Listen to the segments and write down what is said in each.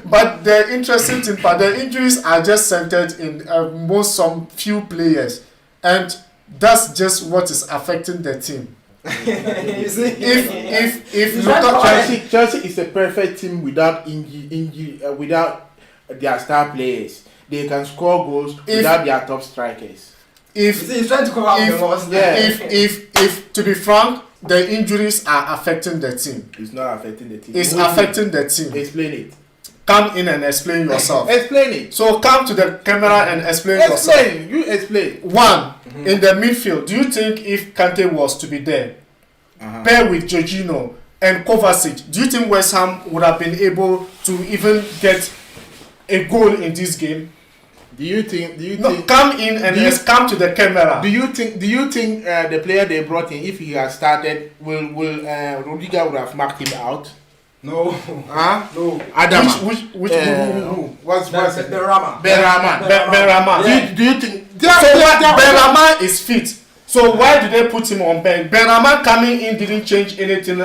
But the interesting thing, but the injuries are just centered in some few players, and that's just what is affecting the team. if look at Chelsea is a perfect team without without their star players. They can score goals without their top strikers. If to be frank, the injuries are affecting the team. It's not affecting the team. It's affecting the team. Explain it. Come in and explain yourself. Explain it. So come to the camera and explain yourself. You explain. One, in the midfield, do you think if Kante was to be there, pair with Jorginho and Kovacic, do you think West Ham would have been able to even get a goal in this game? Do you think come in and let's come to the camera. Do you think the player they brought in, if he had started, will Rudiger would have marked him out? No. No. Adam. Which who? What's Benrahma? Benrahma. Do you think Benrahma is fit? So why did they put him on bench? Benrahma coming in didn't change anything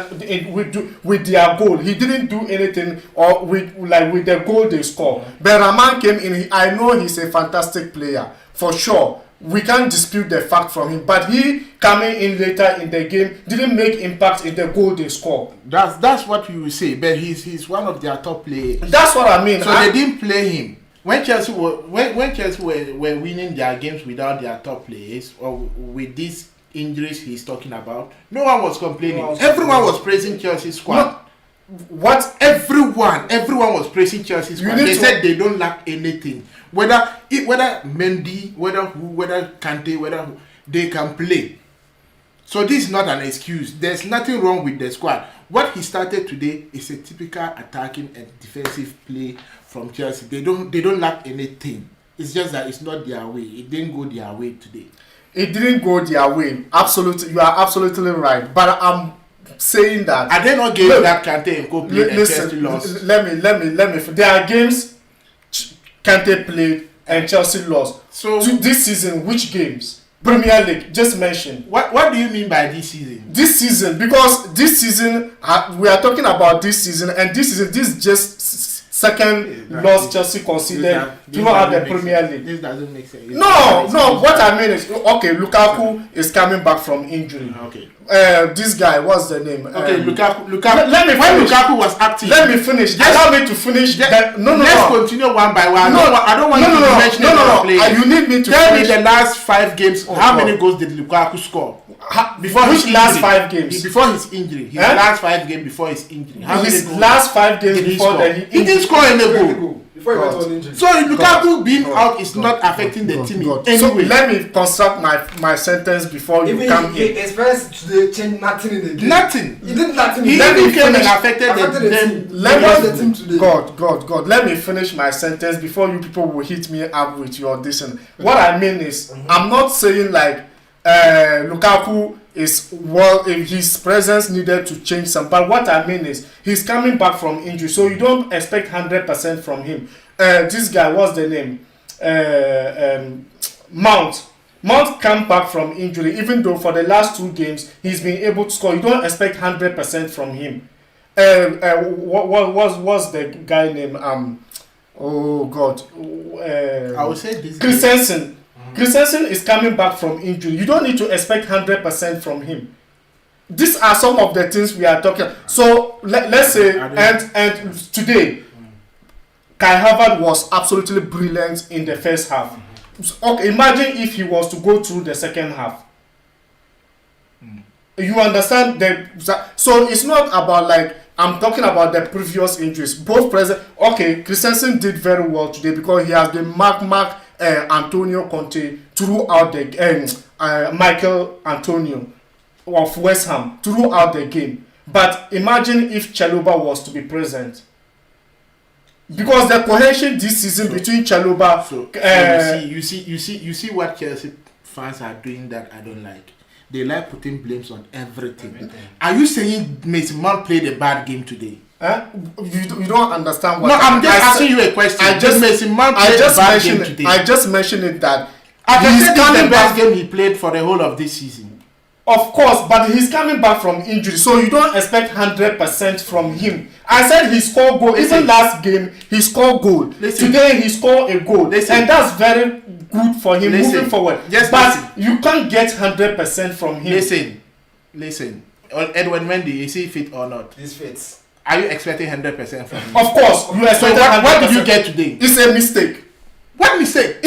with their goal. He didn't do anything or with the goal they scored. Benrahma came in. I know he's a fantastic player for sure. We can't dispute the fact from him, but he coming in later in the game didn't make impact in the goal they scored. That's what you will say, but he's one of their top players. That's what I mean. So they didn't play him. When Chelsea were winning their games without their top players or with these injuries he's talking about, no one was complaining. Everyone was praising Chelsea's squad. What? Everyone was praising Chelsea's squad. They said they don't lack anything. Whether Mendy, whether Kante, they can play. So this is not an excuse. There's nothing wrong with the squad. What he started today is a typical attacking and defensive play from Chelsea. They don't lack anything. It's just that it's not their way. It didn't go their way today. It didn't go their way. Absolutely, you are absolutely right. But I'm saying that. Are they not games that Kante and Co played and Chelsea lost? Let me. There are games Kante played and Chelsea lost. So this season, which games? Premier League, just mention. What do you mean by this season? This season, because this season we are talking about this season, and this is just second loss Chelsea conceded throughout the Premier League. This doesn't make sense. No. What I mean is, okay, Lukaku is coming back from injury. Okay. This guy, what's the name? Okay, Lukaku. Let me when finish. Lukaku was active. Let me finish. Allow me to finish. Let's continue one by one. No, I don't want you to mention no. You need me to tell finish. me the last 5 games. How many goals did Lukaku score? Before his last 5 games? Before his injury. His last 5 games before his injury. How many goals? Last 5 games before the he didn't score any goal. Before he went on injury. So Lukaku being out is not affecting the team anyway. So let me construct my sentence before you come in. His friends today changed nothing in the game. Nothing. He did nothing. He even came and affected the team. The team today. God. Let me finish my sentence before you people will hit me up with your audition. What I mean is, I'm not saying like Lukaku is if his presence needed to change some, but what I mean is he's coming back from injury, so you don't expect 100% from him. This guy, what's the name? Mount come back from injury, even though for the last 2 games he's been able to score. You don't expect 100% from him. What's the guy name? Oh God. I would say this. Christensen. Christensen is coming back from injury. You don't need to expect 100% from him. These are some of the things we are talking. So let's say, and today, Kai Havertz was absolutely brilliant in the first half. Okay, imagine if he was to go through the second half. You understand? So it's not about like, I'm talking about the previous injuries. Both present. Okay, Christensen did very well today because he has been mark Antonio Conte throughout the Michael Antonio of West Ham throughout the game. But imagine if Chalobah was to be present, because the cohesion this season between Chalobah. You see what Chelsea fans are doing that I don't like. They like putting blames on everything. Are you saying Mason Mount played a bad game today? You don't understand what. No, I'm just asking you a question. I just mentioned it that he's coming the best game he played for the whole of this season. Of course, but he's coming back from injury, so you don't expect 100% from him. I said he scored goal. Even last game, he scored goal. Today, he scored a goal. And that's very good for him moving forward. But you can't get 100% from him. Listen. Edward Mendy, is he fit or not? He's fit. Are you expecting 100% from him? Of course. You expect so what did you get today? It's a mistake. What mistake?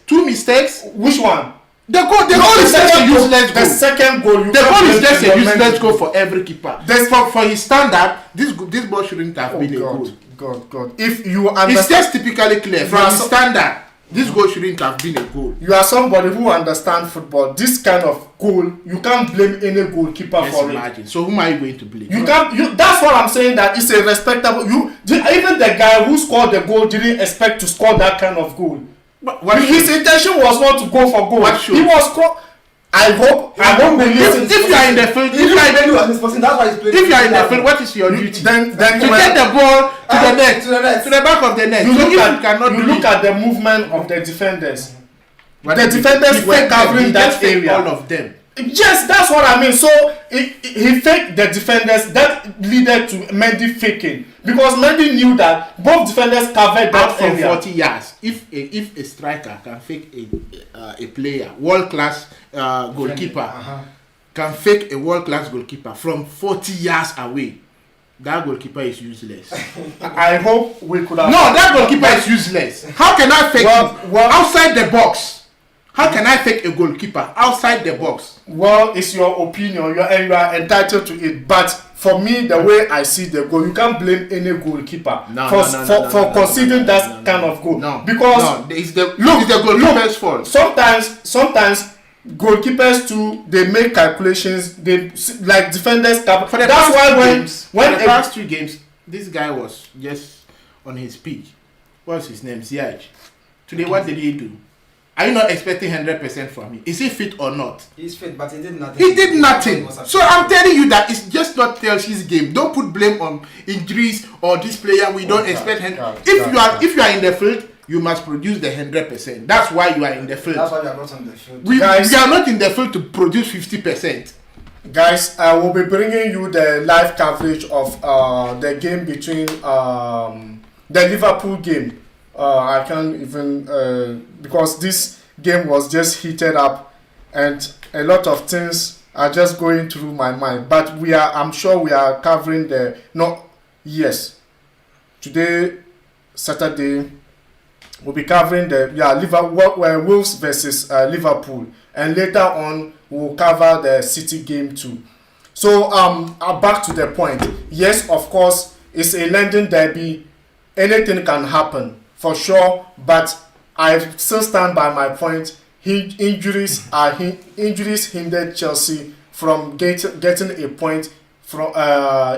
Two mistakes? Which one? The goal is just a useless goal. The second goal. The goal is just a useless goal for every keeper. For his standard, this ball shouldn't have been a goal. God. If you understand, it's just typically clear. From his standard, this goal shouldn't have been a goal. You are somebody who understands football. This kind of goal, you can't blame any goalkeeper for it. So who am I going to blame? You can't. That's what I'm saying. That it's a respectable. Even the guy who scored the goal didn't expect to score that kind of goal. His intention was not to go for goal. He was. I hope we listen. If you are in the field, if you are in the field, what is your duty? Then to get the ball to the back of the net. You look at the movement of the defenders. The defenders were covering that area. All of them. Yes, that's what I mean. So he faked the defenders. That led to Mendy faking, because Mendy knew that both defenders covered that from area. 40 yards. If a striker can fake a player, world class goalkeeper can fake a world class goalkeeper from 40 yards away, that goalkeeper is useless. I hope we could have. No, that goalkeeper is useless. How can I fake outside the box? How can I fake a goalkeeper outside the box? Well, it's your opinion, you are entitled to it. But for me, the way I see the goal, you can't blame any goalkeeper for conceding that kind of goal. Because it's the goalkeeper's fault. Sometimes goalkeepers too, they make calculations. They like defenders. For the past 2 games, this guy was just on his peak. What's his name? Ziyech. Today, what did he do? Are you not expecting 100% from him? Is he fit or not? He's fit, but he did nothing. He did nothing. So I'm telling you that it's just not Chelsea's game. Don't put blame on injuries or this player. We don't expect him. If you are in the field, you must produce the 100%. That's why you are in the field. That's why you are not in the field. We are not in the field to produce 50%. Guys, I will be bringing you the live coverage of the game between the Liverpool game. I can't even because this game was just heated up and a lot of things are just going through my mind. But I'm sure we are covering today, Saturday, we'll be covering the Wolves versus Liverpool, and later on we'll cover the City game too. So back to the point. Yes, of course, it's a London derby. Anything can happen. For sure, but I still stand by my point. Injuries hindered Chelsea from getting a point from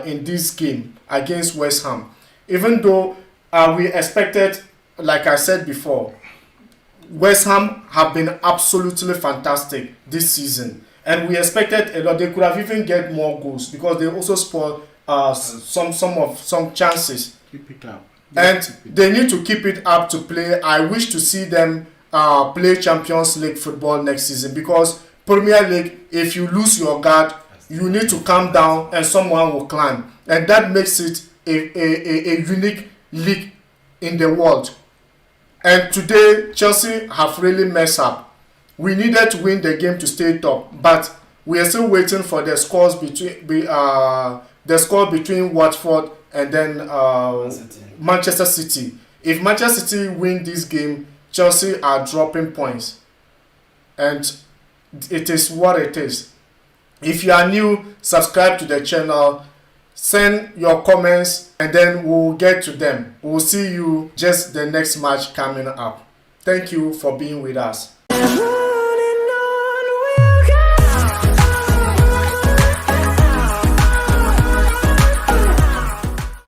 in this game against West Ham. Even though we expected, like I said before, West Ham have been absolutely fantastic this season, and we expected a lot. They could have even get more goals because they also spoiled some chances. Keep it up. And they need to keep it up to play. I wish to see them play Champions League football next season, because Premier League, if you lose your guard, you need to calm down and someone will climb. And that makes it a unique league in the world. And today, Chelsea have really messed up. We needed to win the game to stay top, but we are still waiting for the scores between Watford and then Manchester City. If Manchester City win this game, Chelsea are dropping points, and it is what it is. If you are new, subscribe to the channel, send your comments, and then we'll get to them. We'll see you just the next match coming up. Thank you for being with us.